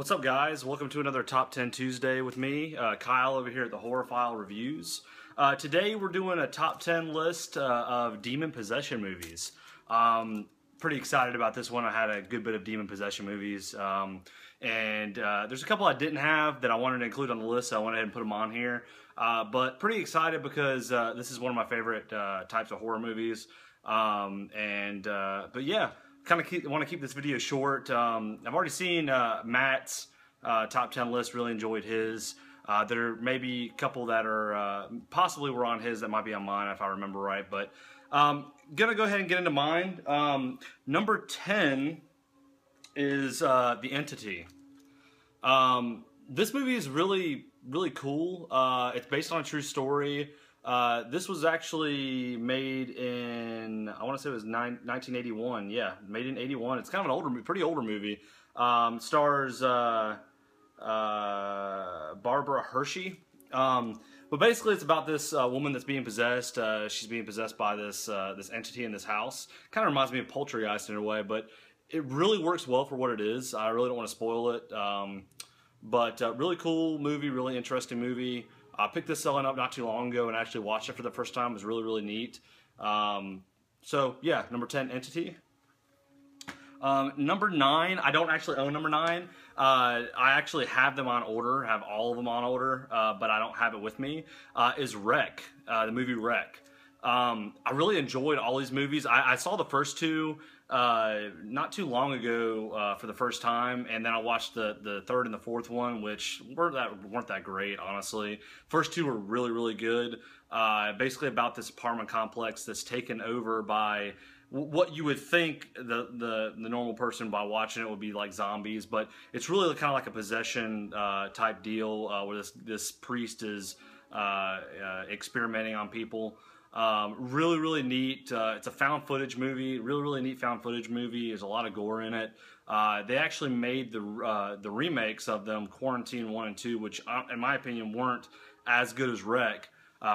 What's up, guys? Welcome to another Top 10 Tuesday with me, Kyle, over here at the Horrorphile Reviews. Today we're doing a Top 10 list of demon possession movies. Pretty excited about this one. I had a good bit of demon possession movies, and there's a couple I didn't have that I wanted to include on the list, so I went ahead and put them on here. But pretty excited because this is one of my favorite types of horror movies. But yeah. Want to keep this video short. I've already seen Matt's top 10 list, really enjoyed his. There may be a couple that are possibly were on his that might be on mine if I remember right, but gonna go ahead and get into mine. Number 10 is The Entity. This movie is really cool. It's based on a true story. This was actually made in, I want to say it was 1981. Yeah, made in 81. It's kind of an older, pretty older movie. Stars Barbara Hershey. But basically, it's about this woman that's being possessed. She's being possessed by this entity in this house. Kind of reminds me of Poltergeist in a way, but it really works well for what it is. I really don't want to spoil it. But really cool movie, really interesting movie. I picked this up not too long ago and actually watched it for the first time. It was really neat. So yeah, number 10, Entity. Number 9, I don't actually own number 9. I actually have them on order, have all of them on order, but I don't have it with me, is Wreck, the movie Wreck. I really enjoyed all these movies. I saw the first two not too long ago for the first time, and then I watched the third and the fourth one, which weren't that great, honestly. First two were really good. Basically about this apartment complex that's taken over by what you would think the normal person by watching it would be like zombies, but it's really kind of like a possession type deal where this priest is experimenting on people. Really neat. It's a found footage movie. Really neat found footage movie. There's a lot of gore in it. They actually made the remakes of them, Quarantine 1 and 2, which in my opinion weren't as good as Wreck.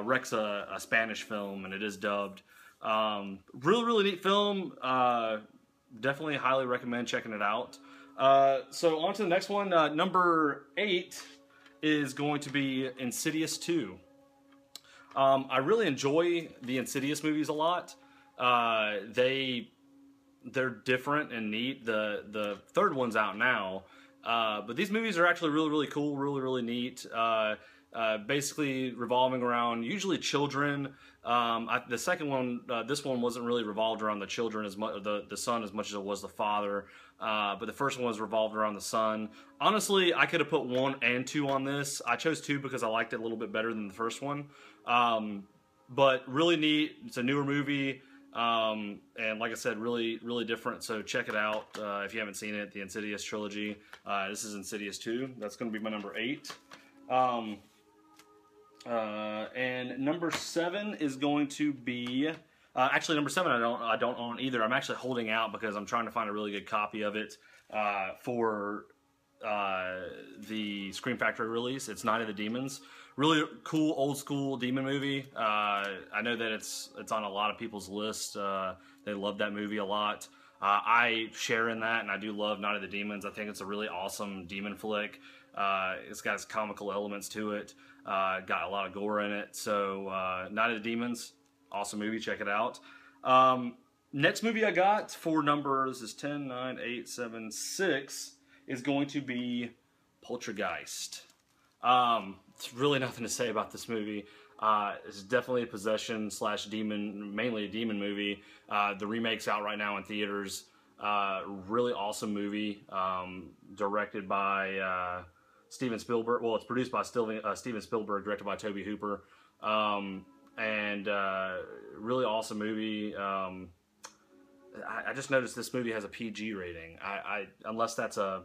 Wreck's a Spanish film and it is dubbed. Really neat film. Definitely highly recommend checking it out. So on to the next one. Number 8 is going to be Insidious 2. I really enjoy the Insidious movies a lot. They're different and neat. The third one's out now, but these movies are actually really cool, really neat. Basically revolving around usually children. The second one, this one wasn't really revolved around the children as much, the son as much as it was the father. But the first one was revolved around the son. Honestly, I could have put 1 and 2 on this. I chose 2 because I liked it a little bit better than the first one. But really neat. It's a newer movie. And like I said, really different. So check it out if you haven't seen it. The Insidious trilogy. This is Insidious 2. That's going to be my number 8. And number 7 is going to be actually number 7 I don't own either. I'm actually holding out because I'm trying to find a really good copy of it for the Scream Factory release. It's Night of the Demons. Really cool old school demon movie. I know that it's on a lot of people's lists. They love that movie a lot. I share in that, and I do love Night of the Demons. I think it's a really awesome demon flick. It's got its comical elements to it. Got a lot of gore in it. So Night of the Demons, awesome movie. Check it out. Next movie I got for numbers is 10, 9, 8, 7, 6 is going to be Poltergeist. It's really nothing to say about this movie. It's definitely a possession / demon, mainly a demon movie. The remake's out right now in theaters. Really awesome movie. Directed by Steven Spielberg. Well, it's produced by Steven Spielberg, directed by Tobe Hooper. Really awesome movie. I just noticed this movie has a PG rating. Unless that's I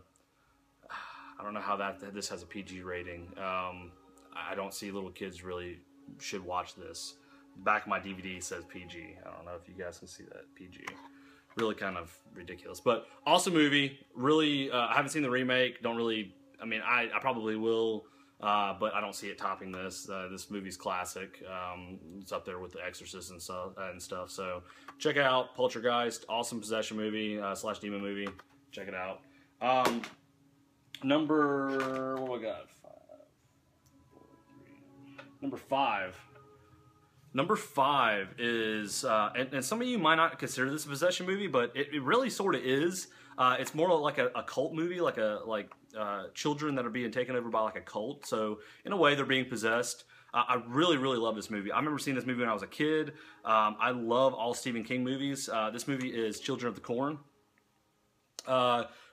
don't know how this has a PG rating. I don't see little kids really should watch this. The back of my DVD says PG. I don't know if you guys can see that, PG. Really kind of ridiculous, but awesome movie. Really, I haven't seen the remake. Don't really. I mean, I probably will, but I don't see it topping this. This movie's classic. It's up there with The Exorcist and stuff. So check it out, Poltergeist. Awesome possession movie / demon movie. Check it out. Number, what do I got? Number five. Number five is, and some of you might not consider this a possession movie, but it really sort of is. It's more like a cult movie, like children that are being taken over by like a cult. So in a way, they're being possessed. I really, really love this movie. I remember seeing this movie when I was a kid. I love all Stephen King movies. This movie is Children of the Corn.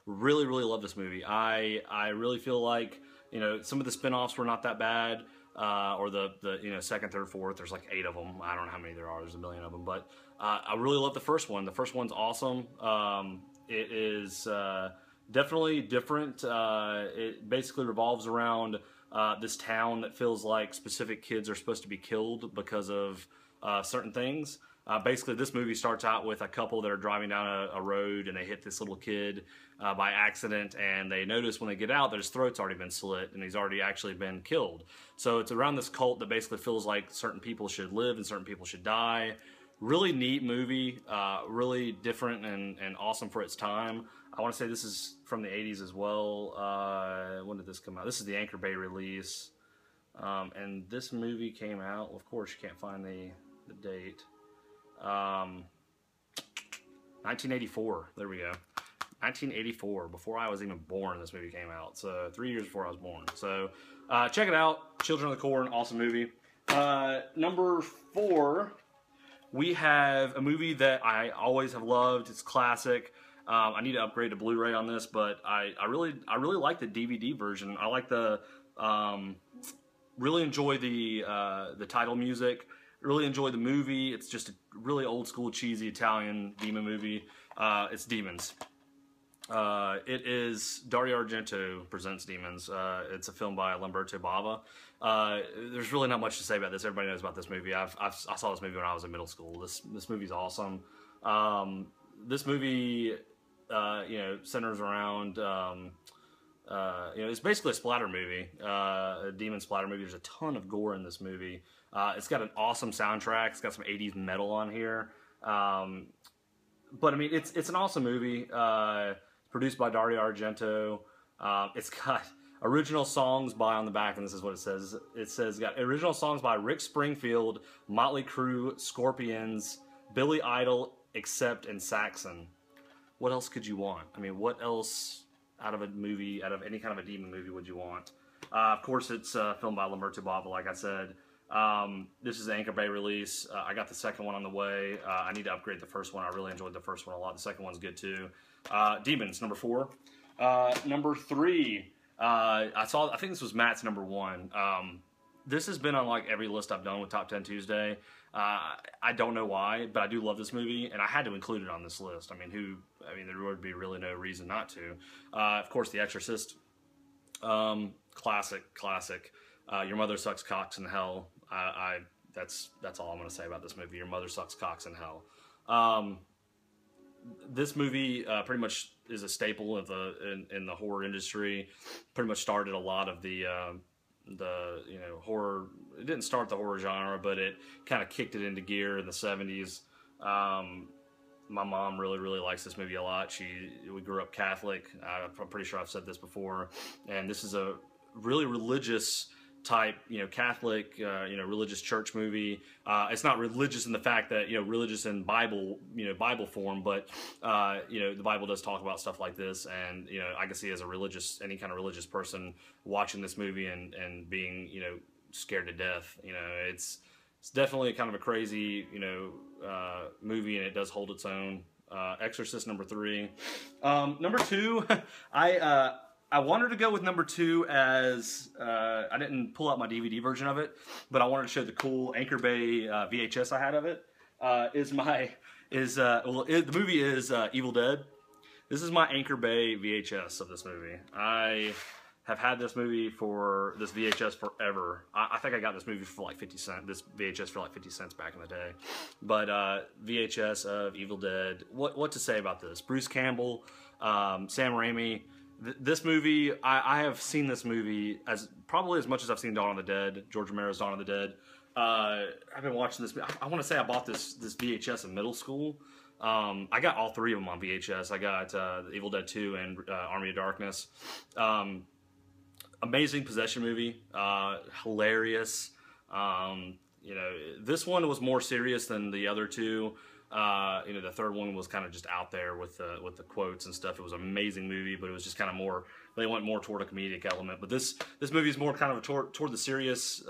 Really, really love this movie. I really feel like, you know, some of the spin-offs were not that bad. Or the you know, second, third, fourth. There's like 8 of them. I don't know how many there are. There's a million of them. But I really love the first one. The first one's awesome. It is definitely different. It basically revolves around this town that feels like specific kids are supposed to be killed because of certain things. Basically, this movie starts out with a couple that are driving down a road and they hit this little kid by accident, and they notice when they get out that his throat's already been slit and he's already actually been killed. So it's around this cult that basically feels like certain people should live and certain people should die. Really neat movie, really different and awesome for its time. I want to say this is from the 80s as well. When did this come out? This is the Anchor Bay release. And this movie came out, of course you can't find the date. 1984, there we go. 1984, before I was even born, this movie came out. So 3 years before I was born. So check it out. Children of the Corn, awesome movie. Number 4, we have a movie that I always have loved. It's classic. I need to upgrade to Blu-ray on this, but I really like the DVD version. I like the really enjoy the title music. Really enjoy the movie. It's just a really old school cheesy Italian demon movie. It's Demons. It is Dario Argento presents Demons. It's a film by Lamberto Bava. There's really not much to say about this. Everybody knows about this movie. I saw this movie when I was in middle school. This movie's awesome. This movie, you know, centers around, you know, it's basically a splatter movie, a demon splatter movie. There's a ton of gore in this movie. It's got an awesome soundtrack. It's got some 80s metal on here. But I mean, it's an awesome movie. Produced by Dario Argento. It's got original songs by on the back, and this is what it says. It says got original songs by Rick Springfield, Motley Crue, Scorpions, Billy Idol, Accept, and Saxon. What else could you want? I mean, what else out of a movie, out of any kind of a demon movie, would you want? Of course, it's filmed by Lamberto Bava, like I said. This is the Anchor Bay release. I got the second one on the way. I need to upgrade the first one. I really enjoyed the first one a lot. The second one's good too. Demons, number 4. Number 3, I think this was Matt's number 1. This has been on like every list I've done with Top 10 Tuesday. I don't know why, but I do love this movie, and I had to include it on this list. I mean, there would be really no reason not to. Of course, The Exorcist. Classic. Your mother sucks cocks in hell. That's all I'm going to say about this movie. Your mother sucks cocks in hell. This movie pretty much is a staple of in the horror industry. Pretty much started a lot of the you know, horror. It didn't start the horror genre, but it kind of kicked it into gear in the 70s. My mom really likes this movie a lot. We grew up Catholic. I'm pretty sure I've said this before. And this is a really religious type, you know, Catholic, you know, religious church movie. It's not religious in the fact that, you know, religious in Bible, you know, Bible form, but, you know, the Bible does talk about stuff like this. And, you know, I can see as any kind of religious person watching this movie and being, you know, scared to death. You know, it's definitely kind of a crazy, you know, movie, and it does hold its own. Exorcist, number 3. Number 2, I wanted to go with number 2 as, I didn't pull out my DVD version of it, but I wanted to show the cool Anchor Bay VHS I had of it. The movie is Evil Dead. This is my Anchor Bay VHS of this movie. I have had this VHS forever. I think I got this movie for like 50 cents, this VHS for like 50 cents back in the day. But VHS of Evil Dead, what to say about this? Bruce Campbell, Sam Raimi. This movie, I have seen this movie probably as much as I've seen Dawn of the Dead, George Romero's Dawn of the Dead. I've been watching this. I want to say I bought this VHS in middle school. I got all three of them on VHS. I got Evil Dead 2 and Army of Darkness. Amazing possession movie, hilarious. You know, this one was more serious than the other two. You know, the third one was kind of just out there with the quotes and stuff. It was an amazing movie, but it was just kind of more. They went more toward a comedic element. But this movie is more kind of toward the serious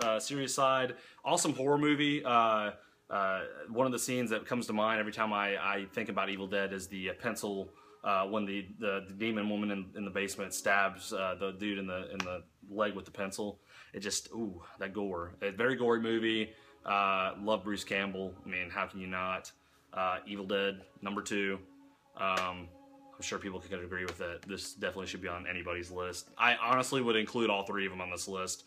side. Awesome horror movie. One of the scenes that comes to mind every time I think about Evil Dead is the pencil. When the demon woman in the basement stabs the dude in the leg with the pencil. It just, ooh, that gore. A very gory movie. Love Bruce Campbell. I mean, how can you not? Evil Dead number 2. I'm sure people could agree with it. This definitely should be on anybody's list. I honestly would include all three of them on this list.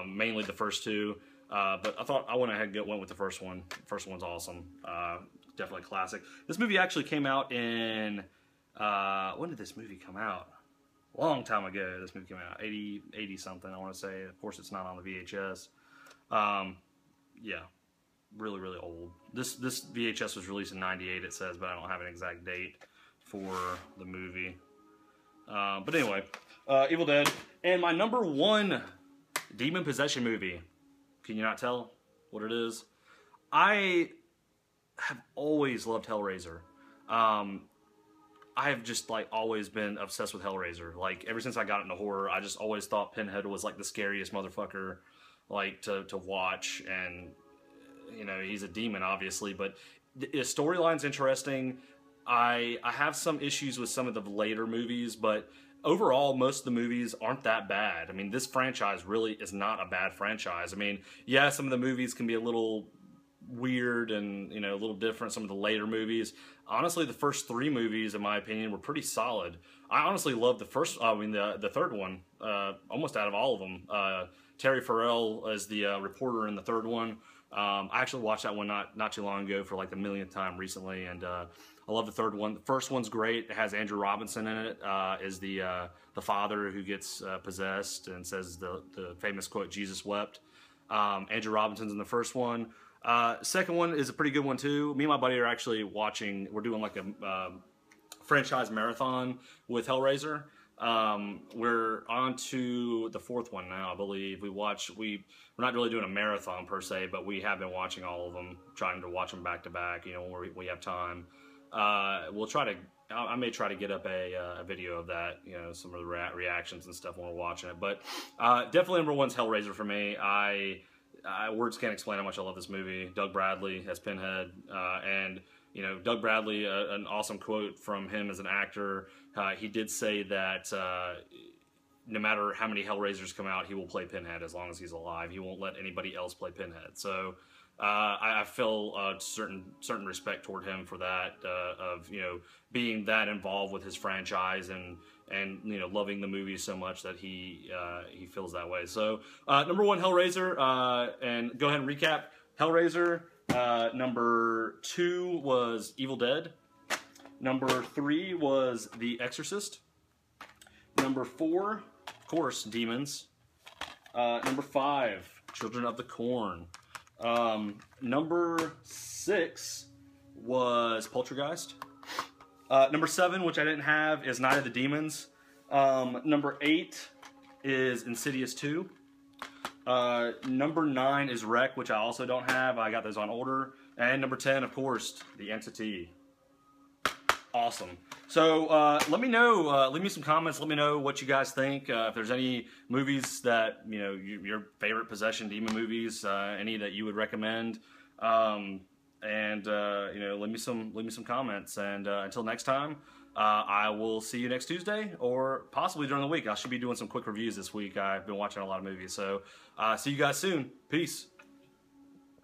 Mainly the first two. But I thought I went ahead and went with the first one. The first one's awesome. Definitely classic. This movie actually came out in... when did this movie come out? A long time ago. This movie came out 80 something, I want to say. Of course, it's not on the VHS. Yeah, really old. This VHS was released in '98, it says, but I don't have an exact date for the movie. But anyway, Evil Dead, and my number 1 demon possession movie. Can you not tell what it is? I have always loved Hellraiser. I have just like always been obsessed with Hellraiser. Like ever since I got into horror, I just always thought Pinhead was like the scariest motherfucker like to watch. And you know, he's a demon obviously, but the storyline's interesting. I have some issues with some of the later movies, but overall most of the movies aren't that bad. I mean, this franchise really is not a bad franchise. I mean, yeah, some of the movies can be a little weird and, you know, a little different. Some of the later movies, honestly, the first 3 movies, in my opinion, were pretty solid. I honestly loved the third one, almost out of all of them. Terry Farrell as the reporter in the third one. I actually watched that one not too long ago for like the millionth time recently, and I love the third one. The first one's great. It has Andrew Robinson in it, as the father who gets possessed and says the famous quote, "Jesus wept." Andrew Robinson's in the first one. Second one is a pretty good one too. Me and my buddy are actually watching. We're doing like a franchise marathon with Hellraiser. We're on to the 4th one now, I believe. We're not really doing a marathon per se, but we have been watching all of them, trying to watch them back to back. You know, when we have time. We'll try to. I may try to get up a video of that. You know, some of the reactions and stuff when we're watching it. But definitely number 1's Hellraiser for me. Words can't explain how much I love this movie. Doug Bradley as Pinhead, and you know, Doug Bradley, an awesome quote from him as an actor. He did say that no matter how many Hellraisers come out, he will play Pinhead as long as he's alive. He won't let anybody else play Pinhead. So I feel certain respect toward him for that, of, you know, being that involved with his franchise and you know, loving the movie so much that he feels that way. So number 1, Hellraiser, and go ahead and recap. Hellraiser. Number 2 was Evil Dead. Number 3 was The Exorcist. Number 4, of course, Demons. Number 5, Children of the Corn. Number 6 was Poltergeist. Number 7, which I didn't have, is Night of the Demons. Number 8 is Insidious 2. Number 9 is Wreck, which I also don't have. I got those on order. And number 10, of course, The Entity. Awesome. So let me know, leave me some comments, let me know what you guys think. If there's any movies that, you know, your favorite possession demon movies, any that you would recommend. You know, leave me some comments. And until next time, I will see you next Tuesday, or possibly during the week. I should be doing some quick reviews this week. I've been watching a lot of movies. So see you guys soon. Peace.